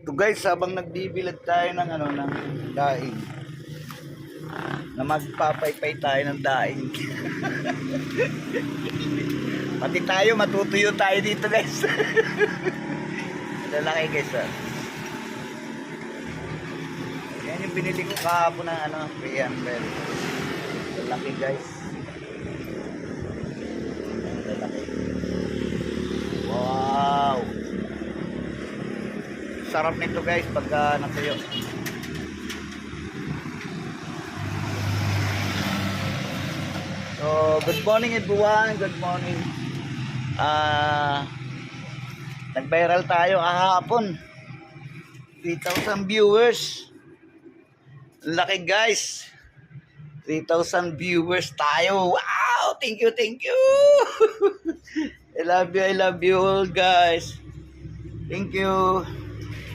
So guys, habang nagbibilad tayo ng ng daing, na magpapaypay tayo ng daing. Pati tayo, matutuyo tayo dito guys. Lalaki guys Yan yung binili ko kahapon ng 300. Lalaki guys. Lalaki. Wow. Sarap nito guys pagka natuyo. So, good morning everyone. Good morning. Nag-viral tayo kahapon. 3,000 viewers. Laki guys. 3,000 viewers tayo. Wow! Thank you, thank you. I love you all guys. Thank you.